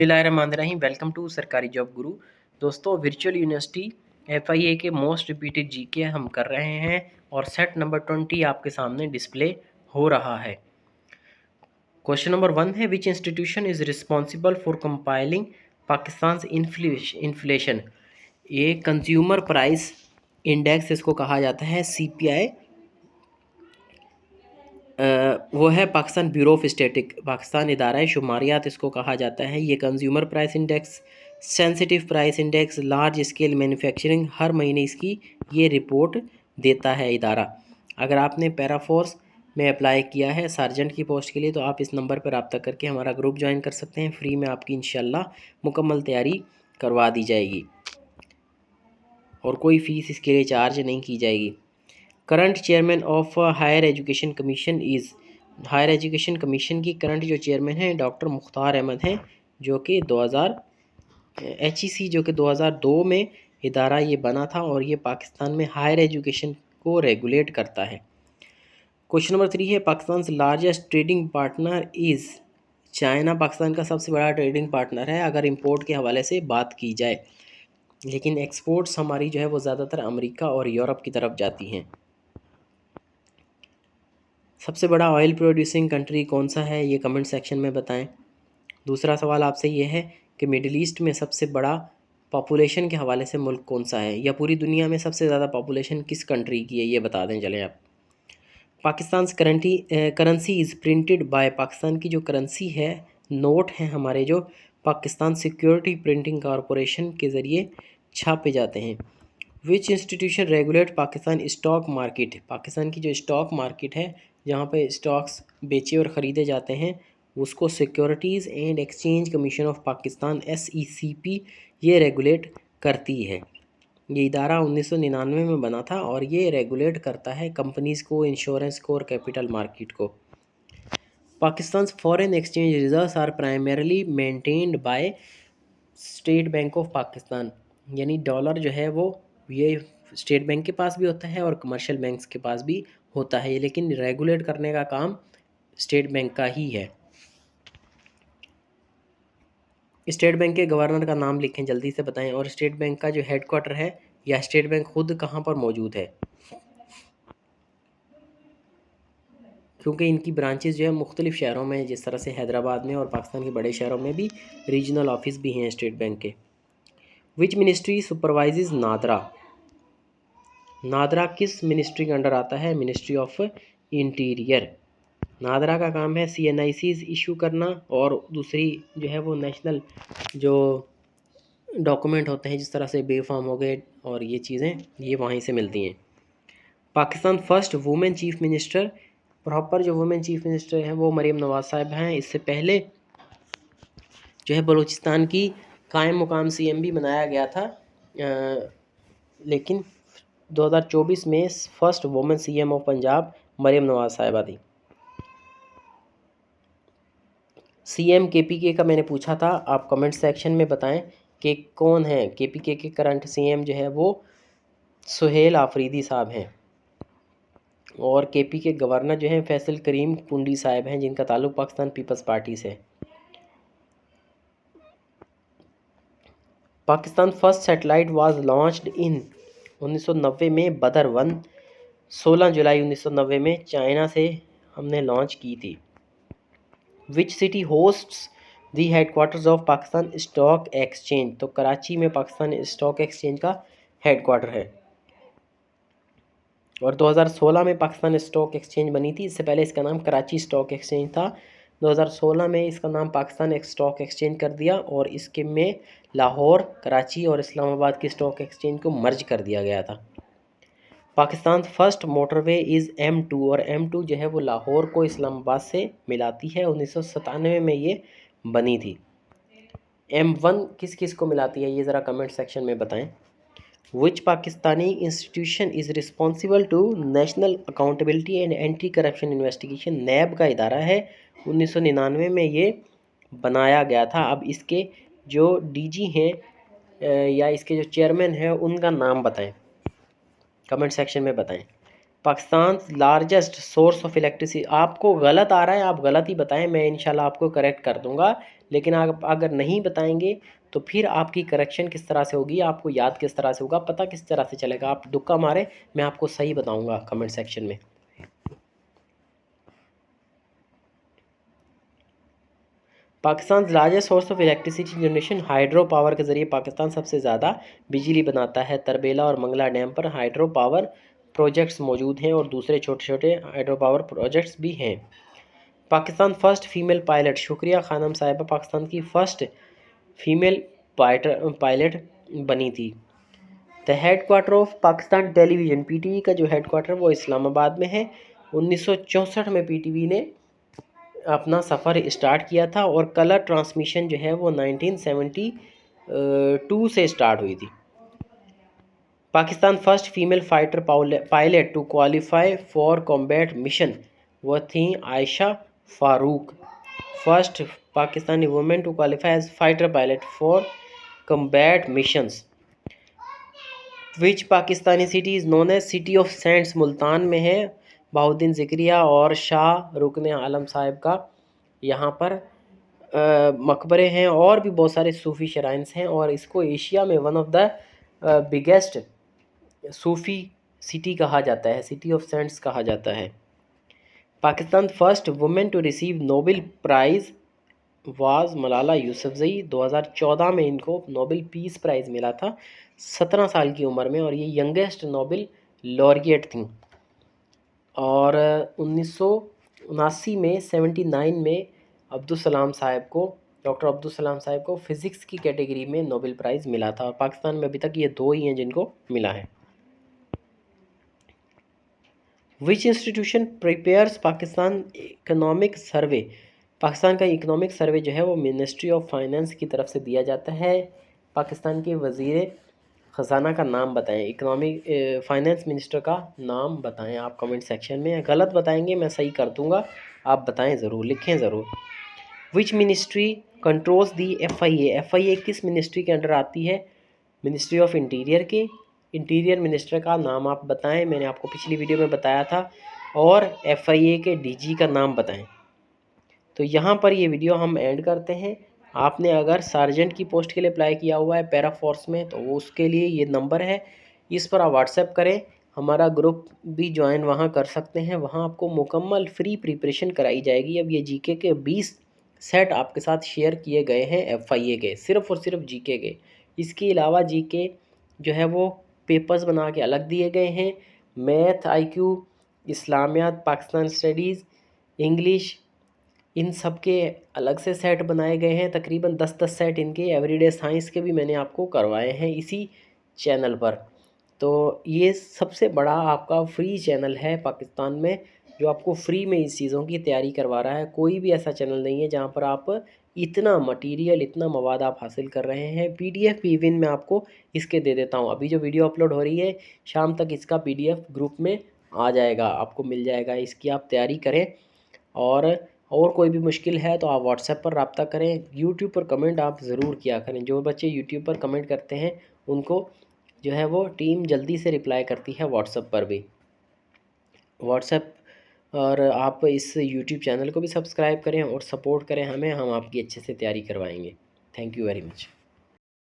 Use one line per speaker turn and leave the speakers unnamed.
बिस्मिल्लाहिर्रहमानिर्रहीम। Welcome to सरकारी job गुरु। दोस्तों, वर्चुअल यूनिवर्सिटी FIA के मोस्ट रिपीटेड जीके हम कर रहे हैं और सेट नंबर 20 आपके सामने डिस्प्ले हो रहा है। क्वेश्चन नंबर 1 है, which institution is responsible for compiling Pakistan inflation. ये कंज्यूमर प्राइस इंडेक्स इसको कहा जाता है, CPI। वो है Pakistan bureau of static, Pakistan इदारा शुमारियात इसको कहा जाता है। ये consumer price index, sensitive price index, large scale manufacturing, हर महीने इसकी ये रिपोर्ट देता है इदारा। अगर आपने पैराफोर्स में अप्लाई किया है सार्जेंट की पोस्ट के लिए, तो आप इस नंबर पर रब्ता करके हमारा ग्रुप ज्वाइन कर सकते हैं। फ्री में आपकी इंशाल्लाह मुकम्मल तैयारी करवा दी जाएगी और कोई फ़ीस इसके लिए चार्ज नहीं की जाएगी। Current chairman of higher education commission is, higher education commission की करंट जो चेयरमैन हैं डॉक्टर मुख्तार अहमद हैं, जो कि 2000 HEC जो कि 2002 में इदारा ये बना था और ये पाकिस्तान में हायर एजुकेशन को रेगुलेट करता है। क्वेश्चन नंबर 3 है, Pakistan largest trading partner is, China Pakistan का सबसे बड़ा ट्रेडिंग पार्टनर है अगर इंपोर्ट के हवाले से बात की जाए, लेकिन एक्सपोर्ट्स हमारी जो है वो ज़्यादातर अमेरिका और यूरोप की तरफ जाती हैं। सबसे बड़ा ऑयल प्रोड्यूसिंग कंट्री कौन सा है, ये कमेंट सेक्शन में बताएं। दूसरा सवाल आपसे ये है कि मिडिल ईस्ट में सबसे बड़ा पॉपुलेशन के हवाले से मुल्क कौन सा है, या पूरी दुनिया में सबसे ज़्यादा पॉपुलेशन किस कंट्री की है, ये बता दें चलें आप। Pakistan currency is printed by, Pakistan की जो करेंसी है, नोट हैं हमारे, जो पाकिस्तान सिक्योरिटी प्रिंटिंग कॉरपोरेशन के ज़रिए छापे जाते हैं। विच institution regulate Pakistan stock market, Pakistan की जो स्टॉक मार्केट है जहाँ पे स्टॉक्स बेचे और ख़रीदे जाते हैं, उसको securities and exchange commission of Pakistan SECP ये रेगुलेट करती है। ये इदारा 1999 में बना था और ये रेगुलेट करता है कंपनीज़ को, इंश्योरेंस को और कैपिटल मार्केट को। Pakistan foreign exchange reserves are primarily maintained by State Bank of Pakistan, यानी डॉलर जो है वो ये स्टेट बैंक के पास भी होता है और कमर्शियल बैंक्स के पास भी होता है, लेकिन रेगुलेट करने का काम स्टेट बैंक का ही है। स्टेट बैंक के गवर्नर का नाम लिखें, जल्दी से बताएं। और स्टेट बैंक का जो हेडक्वार्टर है या स्टेट बैंक खुद कहाँ पर मौजूद है, क्योंकि इनकी ब्रांचेस जो है मुख्तलिफ शहरों में, जिस तरह से हैदराबाद में और पाकिस्तान के बड़े शहरों में भी रीजनल ऑफिस भी हैं स्टेट बैंक के। Which ministry supervises NADRA, NADRA किस मिनिस्ट्री के अंडर आता है, मिनिस्ट्री ऑफ इंटीरियर। नादरा का काम है CNICs इशू करना और दूसरी जो है वो नेशनल जो डॉक्यूमेंट होते हैं, जिस तरह से बे फॉर्म हो गए और ये चीज़ें, ये वहीं से मिलती हैं। Pakistan first women chief minister, proper जो वुमेन चीफ मिनिस्टर हैं वो मरीम नवाज साहब हैं। इससे पहले जो है बलूचिस्तान की कायम मुकाम CM भी बनाया गया था, लेकिन 2024 में first women CM of Punjab Maryam Nawaz साहिबा थी। CM KPK का मैंने पूछा था, आप कमेंट सेक्शन में बताएं कि कौन है। KPK के करंट CM जो है वो सुहेल आफरीदी साहब हैं और KPK गवर्नर जो हैं फैसल करीम कुंडी साहब हैं, जिनका ताल्लुक़ पाकिस्तान पीपल्स पार्टी से। Pakistan first satellite was launched in 1990 में बदर 1, 16 जुलाई 1990 में चाइना से हमने लॉन्च की थी। Which city hosts the headquarters of Pakistan stock exchange, तो कराची में पाकिस्तान स्टॉक एक्सचेंज का हेडक्वार्टर है और 2016 में पाकिस्तान स्टॉक एक्सचेंज बनी थी। इससे पहले इसका नाम कराची स्टॉक एक्सचेंज था। 2016 में इसका नाम पाकिस्तान स्टॉक एक्सचेंज कर दिया और इसके में लाहौर, कराची और इस्लामाबाद के स्टॉक एक्सचेंज को मर्ज कर दिया गया था। Pakistan first motorway is M2, और M2 जो है वो लाहौर को इस्लामाबाद से मिलाती है। 1997 में ये बनी थी। M1 किस किस को मिलाती है, ये ज़रा कमेंट सेक्शन में बताएं। Which Pakistani institution is responsible to national accountability and anti corruption investigation, NAB का इदारा है। 1999 में ये बनाया गया था। अब इसके जो DG हैं या इसके जो चेयरमैन हैं उनका नाम बताएं, कमेंट सेक्शन में बताएं। Pakistan largest source of electricity, आपको गलत आ रहा है, आप गलत ही बताएं, मैं इंशाल्लाह आपको करेक्ट कर दूंगा। लेकिन आप अगर नहीं बताएंगे तो फिर आपकी करेक्शन किस तरह से होगी, आपको याद किस तरह से होगा, पता किस तरह से चलेगा। आप तुक्का मारे, मैं आपको सही बताऊंगा कमेंट सेक्शन में। Pakistan largest source of electricity generation, hydro power के ज़रिए पाकिस्तान सबसे ज़्यादा बिजली बनाता है। तरबेला और मंगला डैम पर हाइड्रो पावर प्रोजेक्ट्स मौजूद हैं और दूसरे छोटे छोटे हाइड्रो पावर प्रोजेक्ट्स भी हैं। पाकिस्तान फर्स्ट फीमेल पायलट, शुक्रिया खानम साहिबा पाकिस्तान की फ़र्स्ट फीमेल पायलट बनी थी। The head quarter of Pakistan television, PTV का जो हेड क्वार्टर वो इस्लामाबाद में है। 1964 में पीटीवी ने अपना सफ़र स्टार्ट किया था और कलर ट्रांसमिशन जो है वो 1972 से स्टार्ट हुई थी। Pakistan first female fighter pilot to qualify for combat mission, वो थी Ayesha Farooq. First Pakistani women to qualify as fighter pilot for combat missions. Which Pakistani city is known as city of saints, Multan में है। बहाउद्दीन ज़िक्रिया और शाह रुकन आलम साहिब का यहाँ पर मकबरे हैं और भी बहुत सारे सूफ़ी शराइन्स हैं, और इसको एशिया में one of the biggest Sufi city कहा जाता है, सिटी ऑफ सेंट्स कहा जाता है। Pakistan first women to receive Nobel prize was Malala Yousafzai. 2014 में इनको नोबेल पीस प्राइज़ मिला था 17 साल की उम्र में, और ये यंगेस्ट नोबेल लॉरिएट थी। और 1979 में 79 में डॉक्टर अब्दुल सलाम साहब को फ़िज़िक्स की कैटेगरी में नोबेल प्राइज़ मिला था, और पाकिस्तान में अभी तक ये 2 ही हैं जिनको मिला है। Which institution prepares Pakistan economic survey, Pakistan का इकोनॉमिक सर्वे जो है वो मिनिस्ट्री ऑफ फाइनेंस की तरफ से दिया जाता है। पाकिस्तान के वज़ीर ख़जाना का नाम बताएं, इकोनॉमिक फाइनेंस मिनिस्टर का नाम बताएं आप कमेंट सेक्शन में। गलत बताएंगे मैं सही कर दूंगा, आप बताएं ज़रूर, लिखें ज़रूर। Which ministry controls the FIA, FIA किस मिनिस्ट्री के अंडर आती है, मिनिस्ट्री ऑफ इंटीरियर के। इंटीरियर मिनिस्टर का नाम आप बताएं, मैंने आपको पिछली वीडियो में बताया था। और FIA के DG का नाम बताएं। तो यहाँ पर ये वीडियो हम एंड करते हैं। आपने अगर सार्जेंट की पोस्ट के लिए अप्लाई किया हुआ है पैरा फोर्स में, तो वो उसके लिए ये नंबर है, इस पर आप व्हाट्सएप करें। हमारा ग्रुप भी ज्वाइन वहाँ कर सकते हैं, वहाँ आपको मुकम्मल फ्री प्रिपरेशन कराई जाएगी। अब ये GK के 20 सेट आपके साथ शेयर किए गए हैं FIA के, सिर्फ़ और सिर्फ GK के। इसके अलावा GK जो है वो पेपर्स बना के अलग दिए गए हैं। मैथ IQ, इस्लामियात, पाकिस्तान स्टडीज़, इंग्लिश, इन सब के अलग से सेट बनाए गए हैं। तकरीबन 10-10 सेट इनके एवरीडे साइंस के भी मैंने आपको करवाए हैं इसी चैनल पर। तो ये सबसे बड़ा आपका फ्री चैनल है पाकिस्तान में, जो आपको फ्री में इस चीज़ों की तैयारी करवा रहा है। कोई भी ऐसा चैनल नहीं है जहाँ पर आप इतना मटेरियल, इतना मवाद आप हासिल कर रहे हैं। PDF भी इवन मैं आपको इसके दे देता हूँ। अभी जो वीडियो अपलोड हो रही है शाम तक इसका PDF ग्रुप में आ जाएगा, आपको मिल जाएगा। इसकी आप तैयारी करें, और कोई भी मुश्किल है तो आप व्हाट्सएप पर रब्ता करें। यूट्यूब पर कमेंट आप ज़रूर किया करें, जो बच्चे यूट्यूब पर कमेंट करते हैं उनको जो है वो टीम जल्दी से रिप्लाई करती है व्हाट्सएप पर भी। व्हाट्सएप और आप इस यूट्यूब चैनल को भी सब्सक्राइब करें और सपोर्ट करें हमें, हम आपकी अच्छे से तैयारी करवाएंगे। Thank you very much.